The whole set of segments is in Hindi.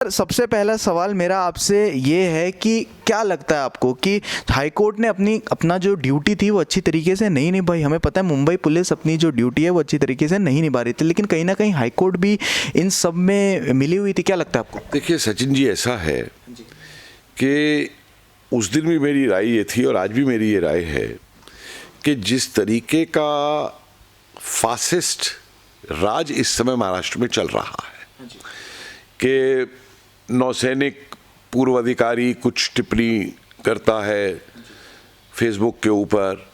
सबसे पहला सवाल मेरा आपसे ये है कि क्या लगता है आपको कि हाई कोर्ट ने अपना जो ड्यूटी थी वो अच्छी तरीके से नहीं निभाई। हमें पता है मुंबई पुलिस अपनी जो ड्यूटी है वो अच्छी तरीके से नहीं निभा रही थी, लेकिन कहीं ना कहीं हाई कोर्ट भी इन सब में मिली हुई थी। क्या लगता है आपको? देखिए सचिन जी, ऐसा है कि उस दिन भी मेरी राय ये थी और आज भी मेरी ये राय है कि जिस तरीके का फासिस्ट राज इस समय महाराष्ट्र में चल रहा है कि नौसैनिक पूर्व अधिकारी कुछ टिप्पणी करता है फेसबुक के ऊपर,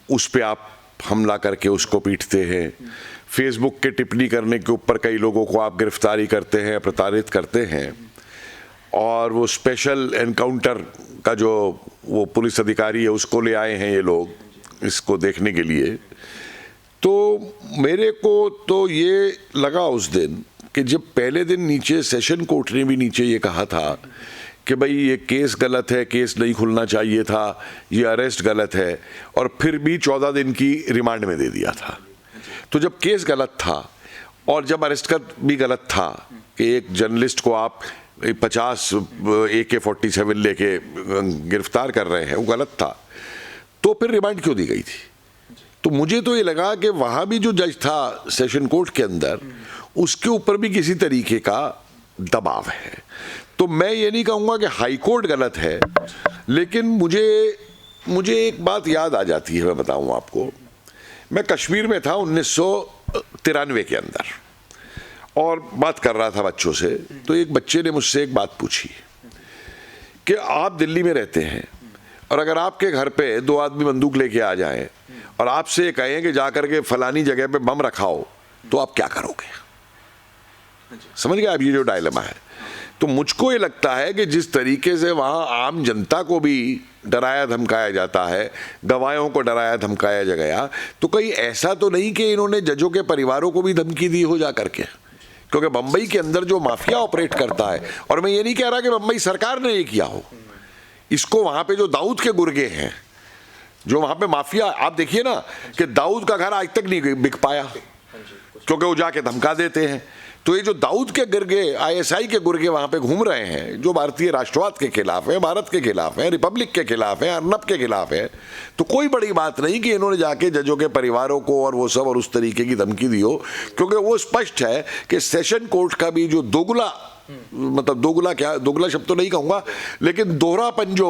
उस पे आप हमला करके उसको पीटते हैं, फेसबुक के टिप्पणी करने के ऊपर कई लोगों को आप गिरफ्तारी करते हैं, प्रताड़ित करते हैं, और वो स्पेशल एनकाउंटर का जो वो पुलिस अधिकारी है उसको ले आए हैं ये लोग इसको देखने के लिए। तो मेरे को तो ये लगा उस दिन कि जब पहले दिन नीचे सेशन कोर्ट ने भी नीचे ये कहा था कि भाई ये केस गलत है, केस नहीं खुलना चाहिए था, ये अरेस्ट गलत है, और फिर भी 14 दिन की रिमांड में दे दिया था। तो जब केस गलत था और जब अरेस्ट का भी गलत था कि एक जर्नलिस्ट को आप 50 AK-47 लेके गिरफ्तार कर रहे हैं, वो गलत था, तो फिर रिमांड क्यों दी गई थी? तो मुझे तो ये लगा कि वहाँ भी जो जज था सेशन कोर्ट के अंदर, उसके ऊपर भी किसी तरीके का दबाव है। तो मैं ये नहीं कहूँगा कि हाई कोर्ट गलत है, लेकिन मुझे एक बात याद आ जाती है, मैं बताऊँ आपको। मैं कश्मीर में था 1993 के अंदर और बात कर रहा था बच्चों से, तो एक बच्चे ने मुझसे एक बात पूछी कि आप दिल्ली में रहते हैं और अगर आपके घर पे 2 आदमी बंदूक लेके आ जाएं और आपसे कहें कि जाकर के फलानी जगह पे बम रखाओ, तो आप क्या करोगे? समझ गए आप ये जो डायलेमा है? तो मुझको ये लगता है कि जिस तरीके से वहाँ आम जनता को भी डराया धमकाया जाता है, गवाहों को डराया धमकाया गया, तो कहीं ऐसा तो नहीं कि इन्होंने जजों के परिवारों को भी धमकी दी हो जा करके? क्योंकि बम्बई के अंदर जो माफिया ऑपरेट करता है, और मैं ये नहीं कह रहा कि बम्बई सरकार ने ये किया हो, इसको वहाँ पे जो दाऊद के गुर्गे हैं, जो वहाँ पे माफिया, आप देखिए ना कि दाऊद का घर आज तक नहीं बिक पाया क्योंकि वो जाके धमका देते हैं। तो ये जो दाऊद के गुर्गे, ISI के गुर्गे वहाँ पे घूम रहे हैं, जो भारतीय राष्ट्रवाद के खिलाफ है, भारत के खिलाफ है, रिपब्लिक के खिलाफ है, अर्नब के खिलाफ है, तो कोई बड़ी बात नहीं कि इन्होंने जाके जजों के परिवारों को और वो सब और उस तरीके की धमकी दी हो, क्योंकि वो स्पष्ट है कि सेशन कोर्ट का भी जो दोगला, मतलब दोगला क्या, दोगला शब्द तो नहीं कहूँगा, लेकिन दोहरापन जो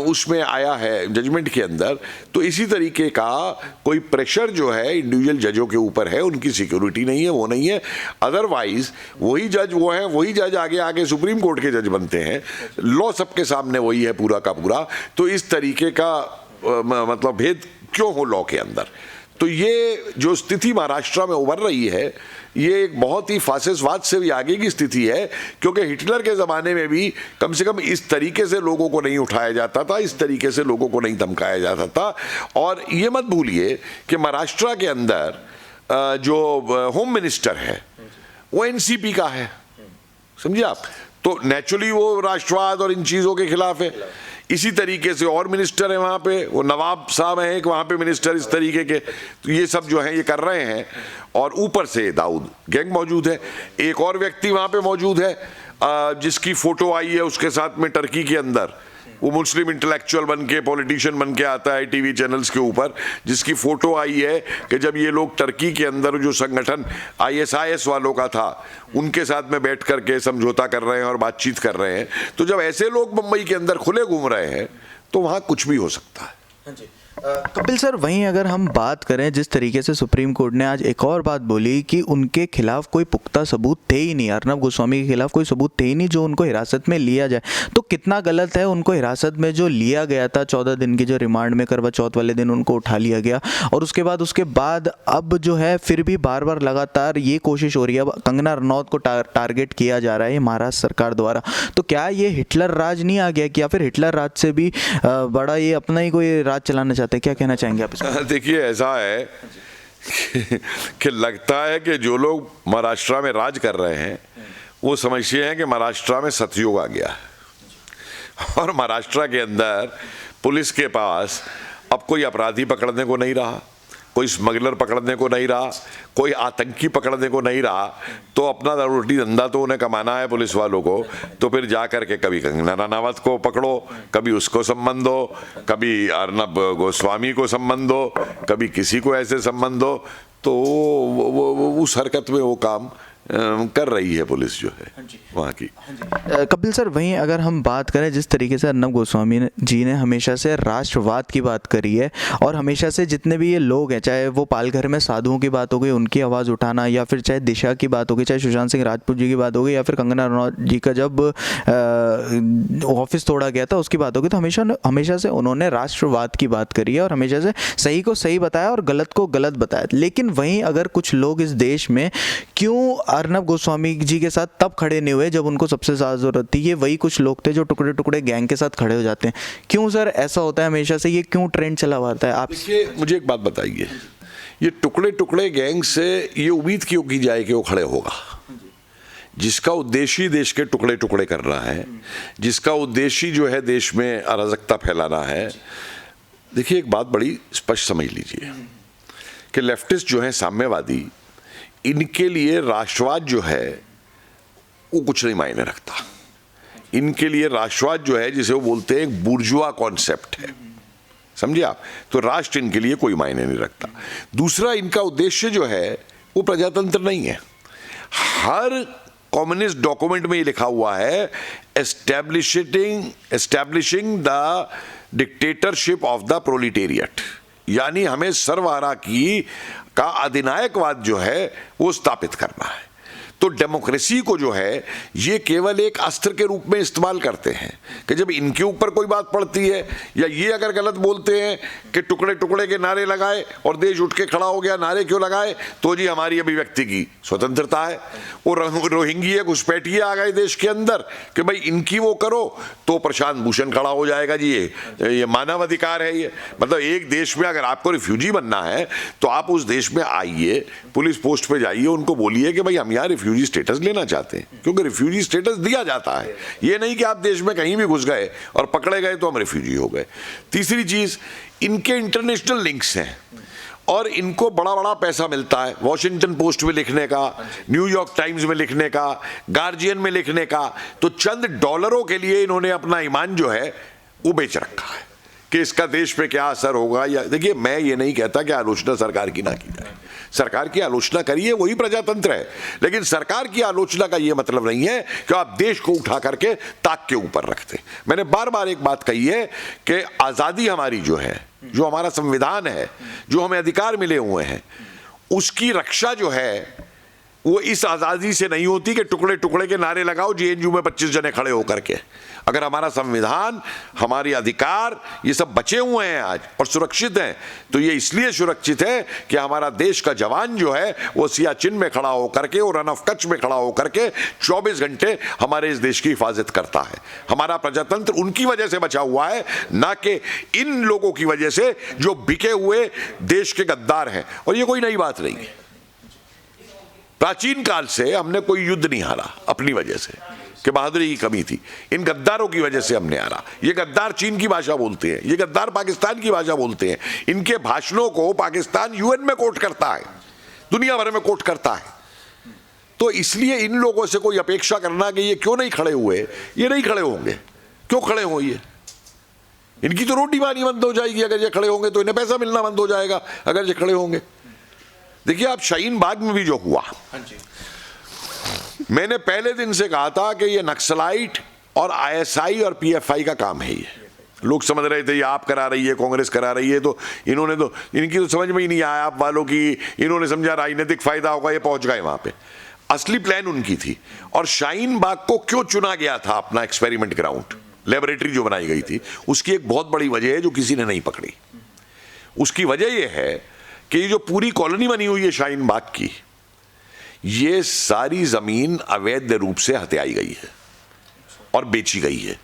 उसमें आया है जजमेंट के अंदर, तो इसी तरीके का कोई प्रेशर जो है इंडिविजुअल जजों के ऊपर है, उनकी सिक्योरिटी नहीं है, वो नहीं है। अदरवाइज वही जज वो हैं, वही जज आगे आगे सुप्रीम कोर्ट के जज बनते हैं, लॉ सबके सामने वही है पूरा का पूरा। तो इस तरीके का मतलब भेद क्यों हो लॉ के अंदर? तो ये जो स्थिति महाराष्ट्र में उभर रही है, ये एक बहुत ही फासिस्टवाद से भी आगे की स्थिति है, क्योंकि हिटलर के ज़माने में भी कम से कम इस तरीके से लोगों को नहीं उठाया जाता था, इस तरीके से लोगों को नहीं धमकाया जाता था। और ये मत भूलिए कि महाराष्ट्र के अंदर जो होम मिनिस्टर है वो NCP का है, समझिए आप, तो नेचुरली वो राष्ट्रवाद और इन चीज़ों के खिलाफ है। इसी तरीके से और मिनिस्टर है वहाँ पे, वो नवाब साहब हैं एक वहाँ पे मिनिस्टर इस तरीके के, तो ये सब जो है ये कर रहे हैं। और ऊपर से दाऊद गैंग मौजूद है। एक और व्यक्ति वहाँ पे मौजूद है जिसकी फोटो आई है उसके साथ में टर्की के अंदर, वो मुस्लिम इंटेलेक्चुअल बन के, पॉलिटिशियन बन के आता है टीवी चैनल्स के ऊपर, जिसकी फोटो आई है कि जब ये लोग टर्की के अंदर जो संगठन ISIS वालों का था उनके साथ में बैठ करके समझौता कर रहे हैं और बातचीत कर रहे हैं। तो जब ऐसे लोग मुंबई के अंदर खुले घूम रहे हैं तो वहाँ कुछ भी हो सकता है। हाँ जी। कपिल सर, वहीं अगर हम बात करें, जिस तरीके से सुप्रीम कोर्ट ने आज एक और बात बोली कि उनके खिलाफ कोई पुख्ता सबूत थे ही नहीं, अर्नब गोस्वामी के खिलाफ कोई सबूत थे ही नहीं जो उनको हिरासत में लिया जाए, तो कितना गलत है उनको हिरासत में जो लिया गया था 14 दिन की जो रिमांड में, करवा चौथ वाले दिन उनको उठा लिया गया, और उसके बाद अब जो है फिर भी बार बार लगातार ये कोशिश हो रही है, अब कंगना रनौत को टारगेट किया जा रहा है महाराष्ट्र सरकार द्वारा। तो क्या ये हिटलर राज नहीं आ गया, या फिर हिटलर राज से भी बड़ा ये अपना ही कोई राज चलाना चाहते हैं? क्या कहना चाहेंगे आप इसमें? देखिए ऐसा है कि लगता है कि जो लोग महाराष्ट्र में राज कर रहे हैं वो समझते हैं कि महाराष्ट्र में सतयुग आ गया है और महाराष्ट्र के अंदर पुलिस के पास अब कोई अपराधी पकड़ने को नहीं रहा, कोई स्मगलर पकड़ने को नहीं रहा, कोई आतंकी पकड़ने को नहीं रहा, तो अपना रोटी धंधा तो उन्हें कमाना है पुलिस वालों को। तो फिर जा करके कभी कंगना रनावत को पकड़ो, कभी उसको सम्मान दो, कभी अर्नब गोस्वामी को सम्मान दो, कभी किसी को ऐसे सम्मान दो। तो वो उस हरकत में वो काम कर रही है पुलिस जो है वहाँ की। कपिल सर, वहीं अगर हम बात करें जिस तरीके से अर्नब गोस्वामी जी ने हमेशा से राष्ट्रवाद की बात करी है, और हमेशा से जितने भी ये लोग हैं, चाहे वो पालघर में साधुओं की बात हो गई, उनकी आवाज़ उठाना, या फिर चाहे दिशा की बात हो गई, चाहे सुशांत सिंह राजपूत जी की बात हो गई, या फिर कंगना रनौत जी का जब ऑफिस तोड़ा गया था उसकी बात हो गई, तो हमेशा से उन्होंने राष्ट्रवाद की बात करी है और हमेशा से सही को सही बताया और गलत को गलत बताया। लेकिन वहीं अगर कुछ लोग इस देश में क्यों अर्नब गोस्वामी जी के साथ तब खड़े नहीं हुए जब उनको सबसे ज़्यादा ज़रूरत थी? ये वही कुछ लोग थे जो टुकड़े टुकड़े गैंग के साथ खड़े हो जाते हैं। क्यों सर ऐसा होता है हमेशा से? ये क्यों ट्रेंड चला हुआ है? आप देखिए, मुझे एक बात बताइए, ये टुकड़े टुकड़े गैंग से ये उम्मीद क्यों की जाए कि वो खड़े होगा? जिसका उद्देश्य देश के टुकड़े टुकड़े करना है, जिसका उद्देश्य जो है देश में अराजकता फैलाना है। देखिए, एक बात बड़ी स्पष्ट समझ लीजिए कि लेफ्टिस्ट जो है, साम्यवादी, इनके लिए राष्ट्रवाद जो है वो कुछ नहीं मायने रखता। इनके लिए राष्ट्रवाद जो है, जिसे वो बोलते हैं, एक बुर्जुआ कॉन्सेप्ट है, समझे आप? तो राष्ट्र इनके लिए कोई मायने नहीं रखता। दूसरा, इनका उद्देश्य जो है वो प्रजातंत्र नहीं है। हर कम्युनिस्ट डॉक्यूमेंट में ये लिखा हुआ है, establishing the dictatorship of the proletariat, यानी हमें सर्वहारा का अधिनायकवाद जो है वो स्थापित करना है। तो डेमोक्रेसी को जो है ये केवल एक अस्त्र के रूप में इस्तेमाल करते हैं कि जब इनके ऊपर कोई बात पड़ती है, या ये अगर गलत बोलते हैं कि टुकड़े टुकड़े के नारे लगाए और देश उठ के खड़ा हो गया, नारे क्यों लगाए? तो जी हमारी अभिव्यक्ति की स्वतंत्रता है। वो रोहिंग्या घुसपैठिए आ गए देश के अंदर कि भाई इनकी वो करो, तो प्रशांत भूषण खड़ा हो जाएगा जी ये मानव अधिकार है। ये मतलब एक देश में अगर आपको रिफ्यूजी बनना है तो आप उस देश में आइए, पुलिस पोस्ट पे जाइए, उनको बोलिए कि भाई हम यहाँ रिफ्यूजी स्टेटस लेना चाहते हैं, क्योंकि रिफ्यूजी स्टेटस दिया जाता है। ये नहीं कि आप देश में कहीं भी घुस गए और पकड़े गए तो हम रिफ्यूजी हो गए। तीसरी चीज, इनके इंटरनेशनल लिंक्स हैं और इनको बड़ा बड़ा पैसा मिलता है वॉशिंगटन पोस्ट में लिखने का, न्यूयॉर्क टाइम्स में लिखने का, गार्जियन में लिखने का। तो चंद डॉलरों के लिए इन्होंने अपना ईमान जो है वो बेच रखा है कि इसका देश पे क्या असर होगा। या देखिए, मैं ये नहीं कहता कि आलोचना सरकार की ना की जाए, सरकार की आलोचना करिए, वही प्रजातंत्र है। लेकिन सरकार की आलोचना का ये मतलब नहीं है कि आप देश को उठा करके ताक के ऊपर रखते। मैंने बार बार एक बात कही है कि आज़ादी हमारी जो है, जो हमारा संविधान है, जो हमें अधिकार मिले हुए हैं, उसकी रक्षा जो है वो इस आज़ादी से नहीं होती कि टुकड़े टुकड़े के नारे लगाओ जेएनयू में 25 जने खड़े होकर के। अगर हमारा संविधान, हमारे अधिकार, ये सब बचे हुए हैं आज और सुरक्षित हैं, तो ये इसलिए सुरक्षित है कि हमारा देश का जवान जो है वो सियाचिन में खड़ा होकर के और रन ऑफ कच्छ में खड़ा होकर के 24 घंटे हमारे इस देश की हिफाजत करता है। हमारा प्रजातंत्र उनकी वजह से बचा हुआ है, ना कि इन लोगों की वजह से जो बिके हुए देश के गद्दार हैं। और ये कोई नई बात नहीं है, प्राचीन काल से हमने कोई युद्ध नहीं हारा अपनी वजह से कि बहादुरी की कमी थी। इन गद्दारों की वजह से हमने हारा। ये गद्दार चीन की भाषा बोलते हैं, ये गद्दार पाकिस्तान की भाषा बोलते हैं। इनके भाषणों को पाकिस्तान यूएन में कोट करता है, दुनिया भर में कोट करता है। तो इसलिए इन लोगों से कोई अपेक्षा करना कि ये क्यों नहीं खड़े हुए, ये नहीं खड़े होंगे। क्यों खड़े हो? ये इनकी तो रोटी पानी बंद हो जाएगी अगर ये खड़े होंगे, तो इन्हें पैसा मिलना बंद हो जाएगा अगर ये खड़े होंगे। देखिए, आप शाहीन बाग में भी जो हुआ, मैंने पहले दिन से कहा था कि ये नक्सलाइट और आईएसआई और पीएफआई का काम है। ये लोग समझ रहे थे ये आप करा रही है, कांग्रेस करा रही है, तो इन्होंने तो इनकी तो समझ में ही नहीं आया आप वालों की। इन्होंने समझा राजनीतिक फायदा होगा, ये पहुंच गए वहां पे। असली प्लान उनकी थी। और शाहीन बाग को क्यों चुना गया था अपना एक्सपेरिमेंट ग्राउंड, लेबोरेटरी जो बनाई गई थी, उसकी एक बहुत बड़ी वजह है जो किसी ने नहीं पकड़ी। उसकी वजह यह है कि ये जो पूरी कॉलोनी बनी हुई है शाहीन बाग की, ये सारी जमीन अवैध रूप से हथियाई गई है और बेची गई है।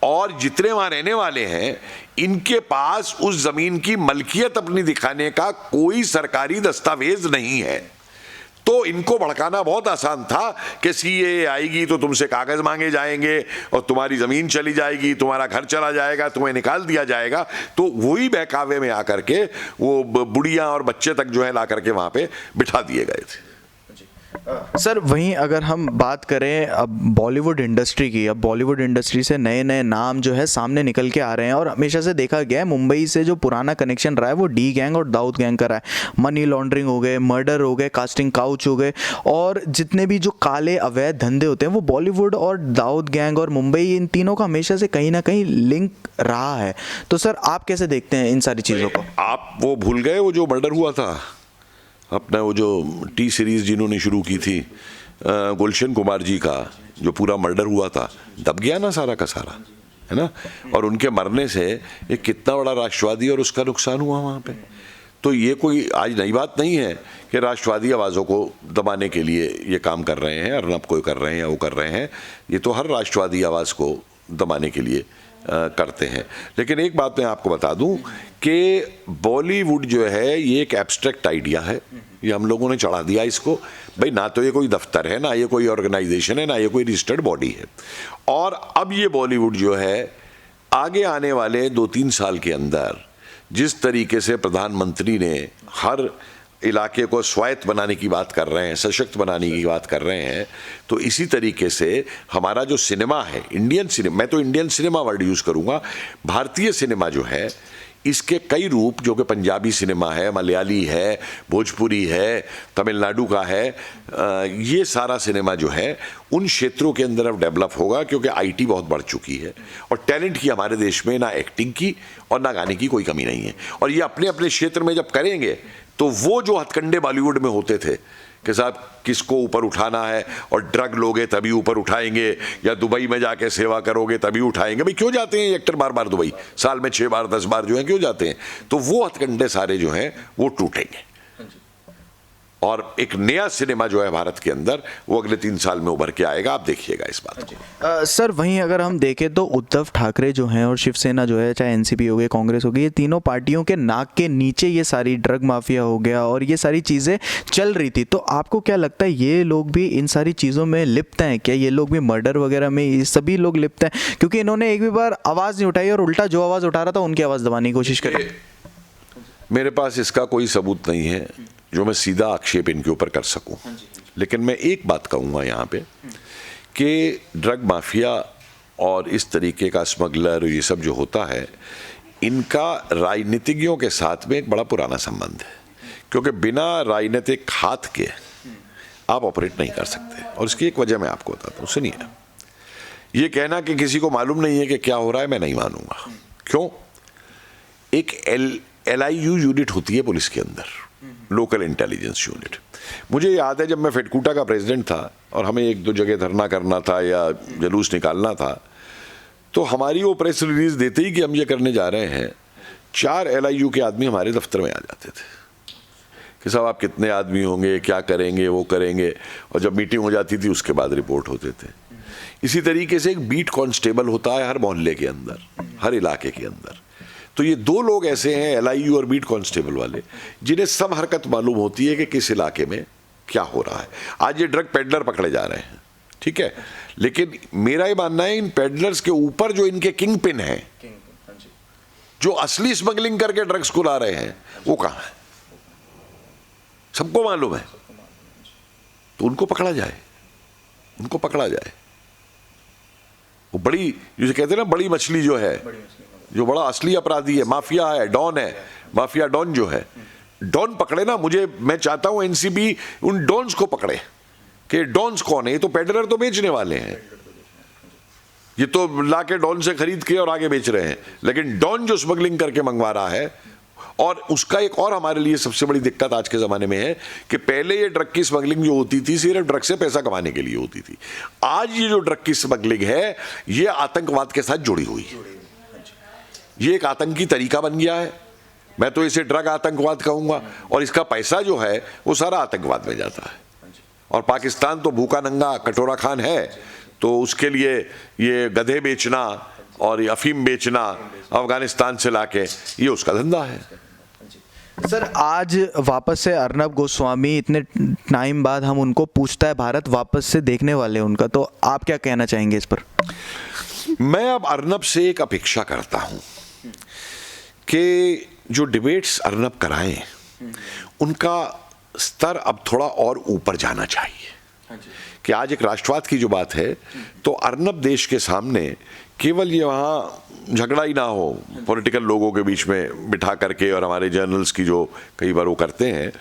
और जितने वहां रहने वाले हैं, इनके पास उस जमीन की मलकियत अपनी दिखाने का कोई सरकारी दस्तावेज नहीं है। तो इनको भड़काना बहुत आसान था कि सीए आएगी तो तुमसे कागज मांगे जाएंगे और तुम्हारी जमीन चली जाएगी, तुम्हारा घर चला जाएगा, तुम्हें निकाल दिया जाएगा। तो वही बहकावे में आकर के वो बुढ़िया और बच्चे तक जो है ला करके वहां पे बिठा दिए गए थे। सर वहीं अगर हम बात करें अब बॉलीवुड इंडस्ट्री की, अब बॉलीवुड इंडस्ट्री से नए नए नाम जो है सामने निकल के आ रहे हैं और हमेशा से देखा गया है मुंबई से जो पुराना कनेक्शन रहा है वो डी गैंग और दाऊद गैंग का रहा है। मनी लॉन्ड्रिंग हो गए, मर्डर हो गए, कास्टिंग काउच हो गए और जितने भी जो काले अवैध धंधे होते हैं वो बॉलीवुड और दाऊद गैंग और मुंबई, इन तीनों का हमेशा से कहीं ना कहीं लिंक रहा है। तो सर आप कैसे देखते हैं इन सारी चीज़ों को? आप वो भूल गए वो जो मर्डर हुआ था अपना, वो जो टी सीरीज जिन्होंने शुरू की थी गुलशन कुमार जी का, जो पूरा मर्डर हुआ था, दब गया ना सारा का सारा, है ना। और उनके मरने से एक कितना बड़ा राष्ट्रवादी और उसका नुकसान हुआ वहाँ पे। तो ये कोई आज नई बात नहीं है कि राष्ट्रवादी आवाज़ों को दबाने के लिए ये काम कर रहे हैं, अर्नब कोई कर रहे हैं या वो कर रहे हैं, ये तो हर राष्ट्रवादी आवाज़ को दबाने के लिए करते हैं। लेकिन एक बात मैं आपको बता दूं कि बॉलीवुड जो है ये एक एब्स्ट्रैक्ट आइडिया है, ये हम लोगों ने चढ़ा दिया इसको। भाई ना तो ये कोई दफ्तर है, ना ये कोई ऑर्गेनाइजेशन है, ना ये कोई रजिस्टर्ड बॉडी है। और अब ये बॉलीवुड जो है आगे आने वाले 2-3 साल के अंदर जिस तरीके से प्रधानमंत्री ने हर इलाके को स्वायत्त बनाने की बात कर रहे हैं, सशक्त बनाने की बात कर रहे हैं, तो इसी तरीके से हमारा जो सिनेमा है, इंडियन सिनेमा, मैं तो इंडियन सिनेमा वर्ड यूज़ करूँगा, भारतीय सिनेमा जो है इसके कई रूप, जो कि पंजाबी सिनेमा है, मलयाली है, भोजपुरी है, तमिलनाडु का है, ये सारा सिनेमा जो है उन क्षेत्रों के अंदर अब डेवलप होगा क्योंकि आईटी बहुत बढ़ चुकी है और टैलेंट की हमारे देश में ना एक्टिंग की और ना गाने की कोई कमी नहीं है। और ये अपने अपने क्षेत्र में जब करेंगे तो वो जो हथकंडे बॉलीवुड में होते थे कि साहब किसको ऊपर उठाना है और ड्रग लोगे तभी ऊपर उठाएंगे या दुबई में जाके सेवा करोगे तभी उठाएंगे। भाई क्यों जाते हैं एक्टर बार बार दुबई, साल में 6 बार 10 बार जो है क्यों जाते हैं? तो वो हथकंडे सारे जो हैं वो टूटेंगे और एक नया सिनेमा जो है भारत के अंदर वो अगले 3 साल में उभर के आएगा। आप देखिएगा इस बात को। सर वहीं अगर हम देखें तो उद्धव ठाकरे जो हैं और शिवसेना जो है, चाहे एनसीपी हो गई, कांग्रेस हो गई, ये तीनों पार्टियों के नाक के नीचे ये सारी ड्रग माफिया हो गया और ये सारी चीज़ें चल रही थी। तो आपको क्या लगता है ये लोग भी इन सारी चीज़ों में लिप्त हैं क्या? ये लोग भी मर्डर वगैरह में ये सभी लोग लिप्त हैं? क्योंकि इन्होंने एक भी बार आवाज़ नहीं उठाई और उल्टा जो आवाज़ उठा रहा था उनकी आवाज़ दबाने की कोशिश करी। मेरे पास इसका कोई सबूत नहीं है जो मैं सीधा आक्षेप इनके ऊपर कर सकूं, लेकिन मैं एक बात कहूँगा यहाँ पे कि ड्रग माफिया और इस तरीके का स्मगलर ये सब जो होता है, इनका राजनीतिज्ञों के साथ में एक बड़ा पुराना संबंध है, क्योंकि बिना राजनीतिक हाथ के आप ऑपरेट नहीं कर सकते। और इसकी एक वजह मैं आपको बताता हूँ, सुनिए। ये कहना कि किसी को मालूम नहीं है कि क्या हो रहा है, मैं नहीं मानूंगा। क्यों? एक LIU यूनिट होती है पुलिस के अंदर, लोकल इंटेलिजेंस यूनिट। मुझे याद है जब मैं फेटकूटा का प्रेसिडेंट था और हमें 1-2 जगह धरना करना था या जुलूस निकालना था, तो हमारी वो प्रेस रिलीज देते ही कि हम ये करने जा रहे हैं, 4 LIU के आदमी हमारे दफ्तर में आ जाते थे कि साहब आप कितने आदमी होंगे, क्या करेंगे, वो करेंगे। और जब मीटिंग हो जाती थी उसके बाद रिपोर्ट होते थे। इसी तरीके से एक बीट कांस्टेबल होता है हर मोहल्ले के अंदर, हर इलाके के अंदर। तो ये 2 लोग ऐसे हैं, LIU और बीट कांस्टेबल वाले, जिन्हें सब हरकत मालूम होती है कि किस इलाके में क्या हो रहा है। आज ये ड्रग पेडलर पकड़े जा रहे हैं, ठीक है, लेकिन मेरा ये मानना है इन पेडलर्स के ऊपर जो इनके किंग पिन हैं, जो असली स्मगलिंग करके ड्रग्स को ला रहे हैं, वो कहाँ है? सबको मालूम है। तो उनको पकड़ा जाए, उनको पकड़ा जाए। वो बड़ी, जिसे कहते हैं ना, बड़ी मछली जो है, जो बड़ा असली अपराधी है, माफिया है, डॉन है, माफिया डॉन जो है, डॉन पकड़े ना। मैं चाहता हूं एनसीबी उन डॉन्स को पकड़े कि डॉन्स कौन है। ये तो पेडलर तो बेचने वाले हैं, ये तो लाके डॉन से खरीद के और आगे बेच रहे हैं, लेकिन डॉन जो स्मगलिंग करके मंगवा रहा है। और उसका एक और हमारे लिए सबसे बड़ी दिक्कत आज के ज़माने में है कि पहले ये ड्रग की स्मगलिंग जो होती थी सिर्फ ड्रग से पैसा कमाने के लिए होती थी। आज ये जो ड्रग की स्मगलिंग है ये आतंकवाद के साथ जुड़ी हुई है, ये एक आतंकी तरीका बन गया है। मैं तो इसे ड्रग आतंकवाद कहूँगा और इसका पैसा जो है वो सारा आतंकवाद में जाता है। और पाकिस्तान तो भूखा नंगा कटोरा खान है, तो उसके लिए ये गधे बेचना और ये अफीम बेचना अफगानिस्तान से लाके, ये उसका धंधा है। सर आज वापस से अर्नब गोस्वामी, इतने टाइम बाद हम उनको पूछता है भारत वापस से देखने वाले उनका, तो आप क्या कहना चाहेंगे इस पर? मैं अब अर्नब से एक अपेक्षा करता हूं कि जो डिबेट्स अर्नब कराएं उनका स्तर अब थोड़ा और ऊपर जाना चाहिए। कि आज एक राष्ट्रवाद की जो बात है तो अर्नब देश के सामने केवल ये वहाँ झगड़ा ही ना हो पॉलिटिकल लोगों के बीच में बिठा करके और हमारे जर्नल्स की जो कई बार वो करते हैं,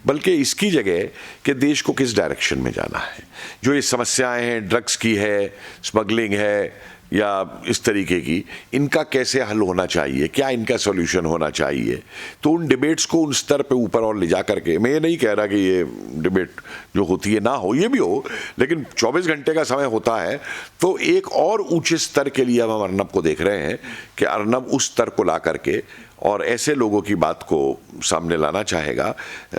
बल्कि इसकी जगह कि देश को किस डायरेक्शन में जाना है, जो ये समस्याएं हैं ड्रग्स की है, स्मगलिंग है या इस तरीके की, इनका कैसे हल होना चाहिए, क्या इनका सॉल्यूशन होना चाहिए। तो उन डिबेट्स को उन स्तर पे ऊपर और ले जा करके, मैं ये नहीं कह रहा कि ये डिबेट जो होती है ना हो, ये भी हो, लेकिन 24 घंटे का समय होता है तो एक और ऊंचे स्तर के लिए हम अर्नब को देख रहे हैं कि अर्नब उस स्तर को ला करके और ऐसे लोगों की बात को सामने लाना चाहेगा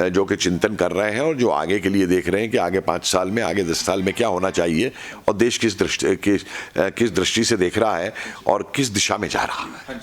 जो कि चिंतन कर रहे हैं और जो आगे के लिए देख रहे हैं कि आगे 5 साल में, आगे 10 साल में क्या होना चाहिए और देश किस दृष्टि से देख रहा है और किस दिशा में जा रहा है।